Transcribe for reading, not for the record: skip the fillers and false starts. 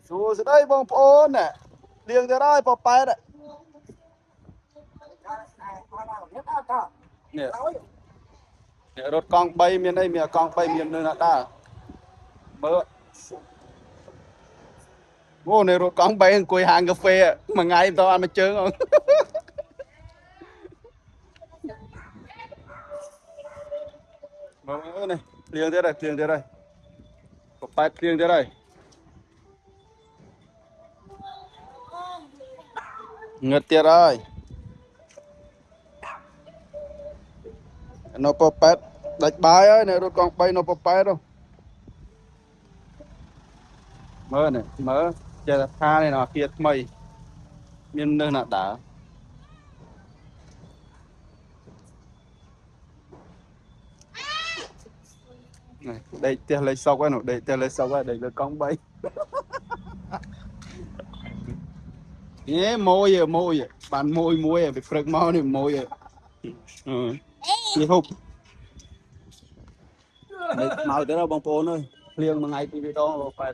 Dù sẽ đây bông ôn nè. Liêng tới đây bọc bát ạ. Nè. Nè rốt con bay miền đây miền con bay miền nơi nào ta. Mơ. Ô này rốt con bay quầy hàng cà phê ạ. Mà ngày tao ăn mà chướng không. Mơ này. Liêng tới đây, liêng tới đây. Bọc bát liêng tới đây. Ngất tiệt ơi. Nó bọc bát. Đạch bài ơi này rốt con bay nó bọc bát đâu. Mơ này, mơ. Chờ là tha này nó kia mây. Miền nơi nào đã. Này, đây tia lấy sau cái nó, đây tia lấy sau cái đây là con bay. Nhé môi à, bạn môi à, bị phật mau này môi à. Ừ. Đi hụt. Mau tới đâu bông phố ơi. Liền mà ngày TV đó phải